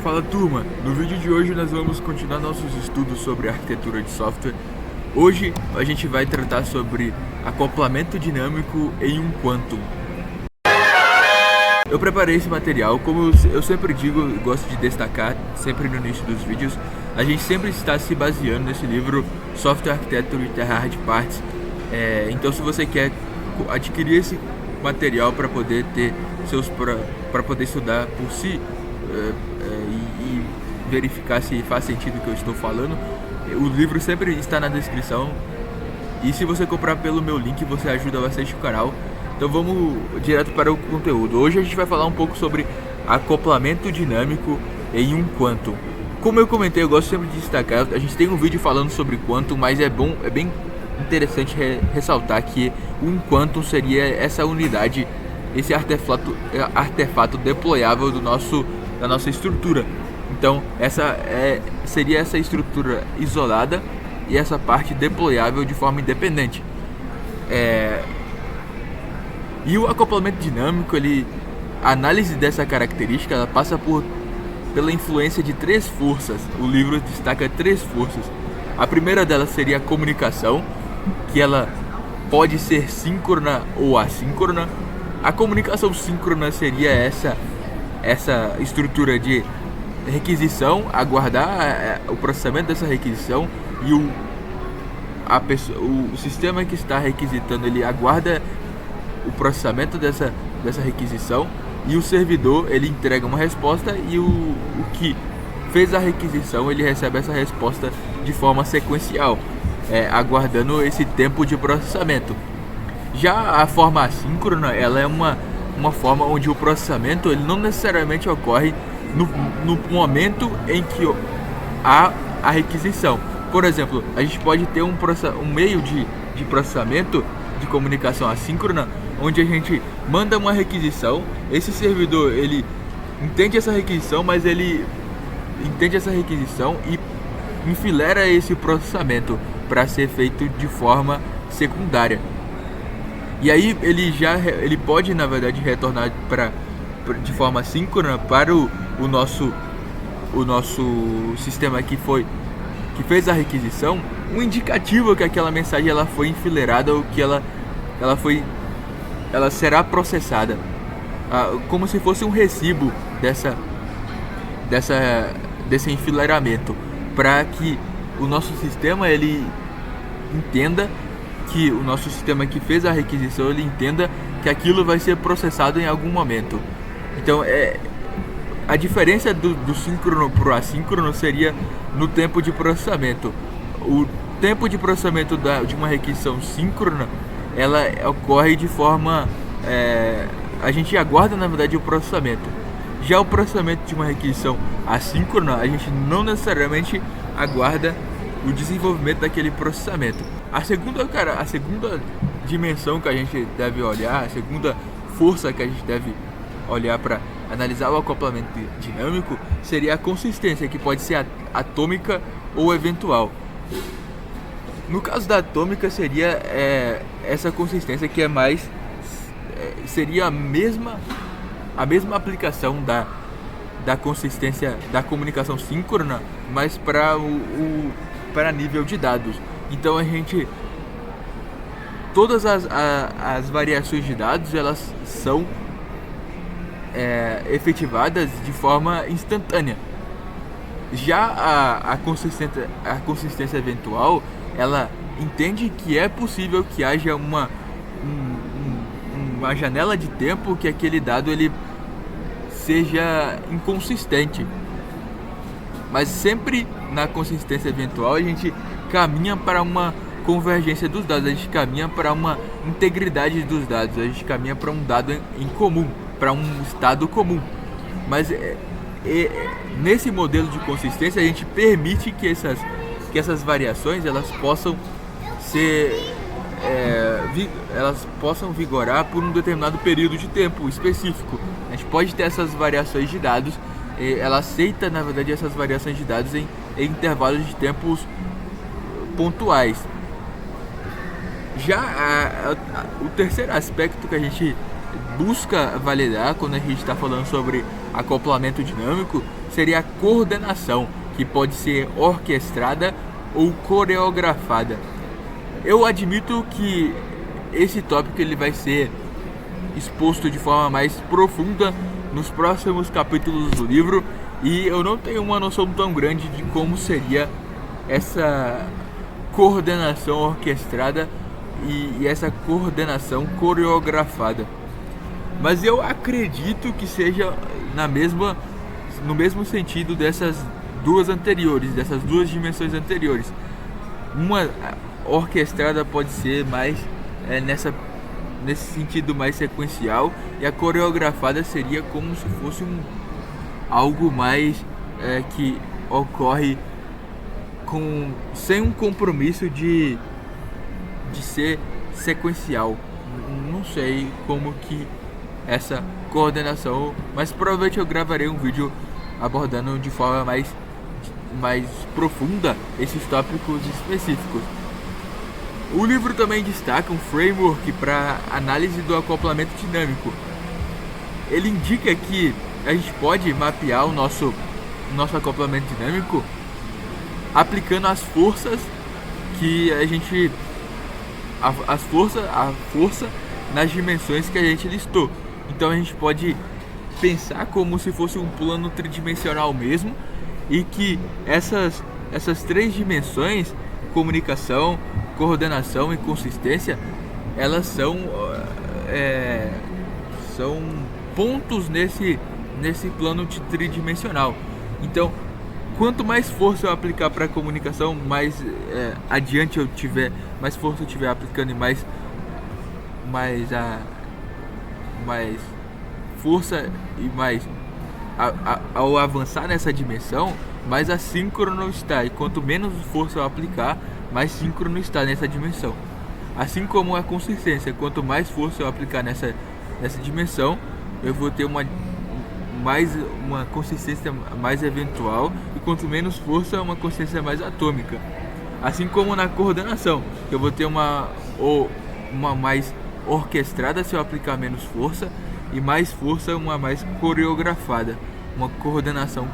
Fala turma, no vídeo de hoje nós vamos continuar nossos estudos sobre arquitetura de software. Hoje a gente vai tratar sobre acoplamento dinâmico em um quantum. Eu preparei esse material, como eu sempre digo e gosto de destacar sempre no início dos vídeos, a gente sempre está se baseando nesse livro Software Architecture with Hard Parts. Então se você quer adquirir esse material para poder ter para poder estudar por si, e verificar se faz sentido o que eu estou falando, o livro sempre está na descrição, e se você comprar pelo meu link você ajuda bastante o canal. Então vamos direto para o conteúdo. Hoje a gente vai falar um pouco sobre acoplamento dinâmico em um quantum. Como eu comentei, eu gosto sempre de destacar, a gente tem um vídeo falando sobre quantum, mas é bem interessante ressaltar que um quantum seria essa unidade, esse artefato deployável da nossa estrutura. Então seria essa estrutura isolada e essa parte deployável de forma independente. E o acoplamento dinâmico, a análise dessa característica, ela passa pela influência de três forças. O livro destaca três forças. A primeira delas seria a comunicação, que ela pode ser síncrona ou assíncrona. A comunicação síncrona seria essa estrutura de requisição, aguardar o processamento dessa requisição, e o sistema que está requisitando, ele aguarda o processamento dessa requisição, e o servidor, ele entrega uma resposta, e o que fez a requisição, ele recebe essa resposta de forma sequencial, aguardando esse tempo de processamento. Já a forma assíncrona, ela é uma forma onde o processamento, ele não necessariamente ocorre no momento em que há a requisição. Por exemplo, a gente pode ter um meio de processamento de comunicação assíncrona, onde a gente manda uma requisição, esse servidor, ele entende essa requisição, mas ele entende essa requisição e enfileira esse processamento para ser feito de forma secundária. E aí ele pode, na verdade, retornar de forma síncrona para o nosso sistema que fez a requisição, um indicativo que aquela mensagem ela foi enfileirada, ou que ela será processada, como se fosse um recibo desse enfileiramento, para que o nosso sistema, ele entenda que o nosso sistema que fez a requisição, ele entenda que aquilo vai ser processado em algum momento. Então a diferença do síncrono para o assíncrono seria no tempo de processamento. O tempo de processamento de uma requisição síncrona, ela ocorre de forma, a gente aguarda, na verdade, o processamento. Já o processamento de uma requisição assíncrona, a gente não necessariamente aguarda o desenvolvimento daquele processamento. A segunda dimensão que a gente deve olhar, a segunda força que a gente deve olhar para analisar o acoplamento dinâmico, seria a consistência, que pode ser atômica ou eventual. No caso da atômica, seria essa consistência que seria a mesma aplicação da consistência da comunicação síncrona, mas para nível de dados. Então todas as variações de dados, elas são efetivadas de forma instantânea. Já a consistência eventual, ela entende que é possível que haja uma janela de tempo que aquele dado ele seja inconsistente. Mas sempre na consistência eventual a gente caminha para uma convergência dos dados, a gente caminha para uma integridade dos dados, a gente caminha para um dado em comum, para um estado comum. Mas nesse modelo de consistência, a gente permite que essas variações elas possam vigorar por um determinado período de tempo específico. A gente pode ter essas variações de dados, ela aceita, na verdade, essas variações de dados em intervalos de tempos pontuais. Já o terceiro aspecto que a gente busca validar quando a gente está falando sobre acoplamento dinâmico seria a coordenação, que pode ser orquestrada ou coreografada. Eu admito que esse tópico ele vai ser exposto de forma mais profunda nos próximos capítulos do livro, e eu não tenho uma noção tão grande de como seria essa coordenação orquestrada e essa coordenação coreografada. Mas eu acredito que seja no mesmo sentido dessas duas anteriores, dessas duas dimensões anteriores. Uma orquestrada pode ser mais nesse sentido mais sequencial, e a coreografada seria como se fosse algo mais que ocorre sem um compromisso de ser sequencial. Não sei como que essa coordenação, mas provavelmente eu gravarei um vídeo abordando de forma mais profunda esses tópicos específicos. O livro também destaca um framework para análise do acoplamento dinâmico. Ele indica que a gente pode mapear o nosso acoplamento dinâmico aplicando as forças que a gente a força nas dimensões que a gente listou. Então a gente pode pensar como se fosse um plano tridimensional mesmo, e que essas três dimensões, comunicação, coordenação e consistência, elas são pontos nesse plano tridimensional. Então, quanto mais força eu aplicar para a comunicação, mais adiante eu tiver, mais força eu tiver aplicando, e mais força e mais ao avançar nessa dimensão, mais assíncrono está, e quanto menos força eu aplicar, mais síncrono está nessa dimensão. Assim como a consistência, quanto mais força eu aplicar nessa dimensão, eu vou ter uma consistência mais eventual, e quanto menos força, uma consistência mais atômica. Assim como na coordenação, eu vou ter uma mais orquestrada se eu aplicar menos força, e mais força, uma mais coreografada, uma coordenação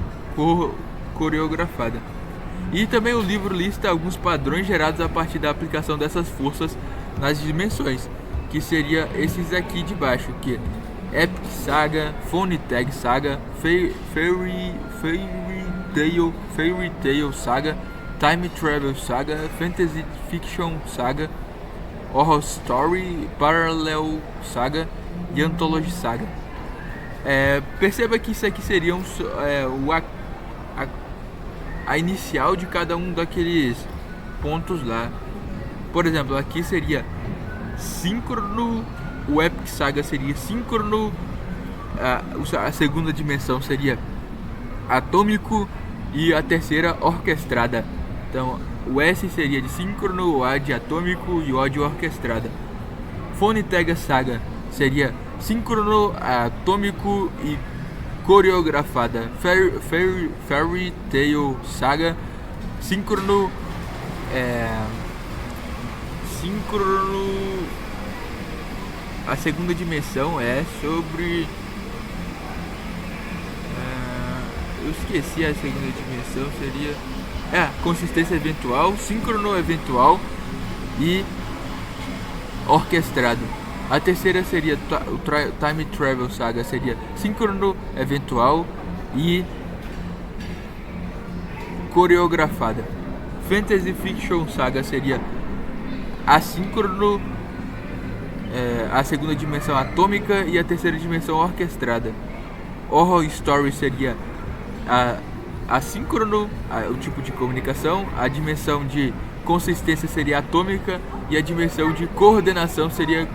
coreografada. E também o livro lista alguns padrões gerados a partir da aplicação dessas forças nas dimensões, que seria esses aqui de baixo, que é Epic Saga, Phone Tag Saga, Fairy Tail Saga, Time Travel Saga, Fantasy Fiction Saga, Horror Story, Parallel Saga e Anthology Saga. Perceba que isso aqui seria a inicial de cada um daqueles pontos lá. Por exemplo, aqui seria síncrono, o Epic Saga seria síncrono, a segunda dimensão seria atômico e a terceira orquestrada. Então o S seria de síncrono, o A de atômico e o O de orquestrada. Phone Tag Saga seria síncrono, atômico e coreografada. Fairy Tail Saga, síncrono, a segunda dimensão é sobre eu esqueci, a segunda dimensão seria consistência eventual, síncrono eventual e orquestrado. A terceira seria o Time Travel Saga, seria síncrono eventual e coreografada. Fantasy Fiction Saga seria assíncrono, a segunda dimensão atômica e a terceira dimensão orquestrada. Horror Story seria assíncrono, o tipo de comunicação, a dimensão de consistência seria atômica e a dimensão de coordenação seria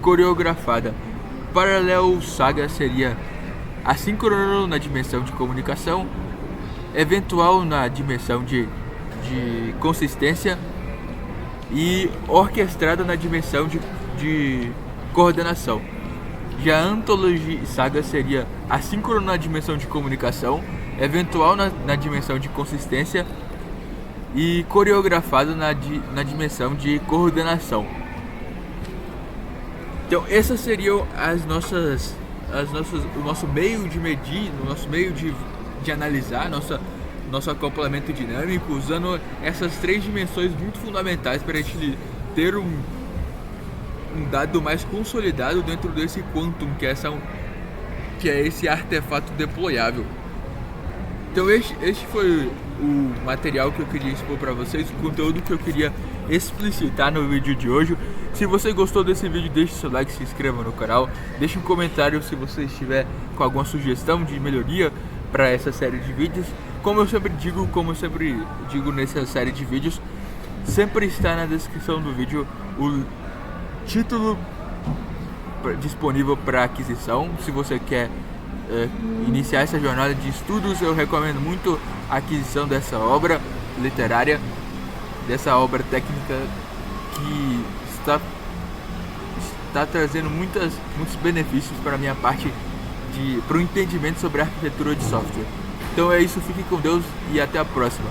coreografada. Parallel Saga seria assíncrono na dimensão de comunicação, eventual na dimensão de consistência e orquestrada na dimensão de coordenação. Já a Anthology Saga seria assíncrono na dimensão de comunicação, eventual na dimensão de consistência e coreografado na dimensão de coordenação. Então essas seriam o nosso meio de medir, o nosso meio de de analisar nosso acoplamento dinâmico usando essas três dimensões muito fundamentais para a gente ter um dado mais consolidado dentro desse quantum, que é esse artefato deployável. Então este foi o material que eu queria expor para vocês, o conteúdo que eu queria explicitar no vídeo de hoje. Se você gostou desse vídeo, deixe seu like, se inscreva no canal, deixe um comentário se você estiver com alguma sugestão de melhoria para essa série de vídeos. Como eu sempre digo nessa série de vídeos, sempre está na descrição do vídeo o título disponível para aquisição. Se você quer iniciar essa jornada de estudos, eu recomendo muito a aquisição dessa obra literária, dessa obra técnica que está trazendo muitos benefícios para a minha parte para o entendimento sobre a arquitetura de software. Então é isso, fique com Deus e até a próxima.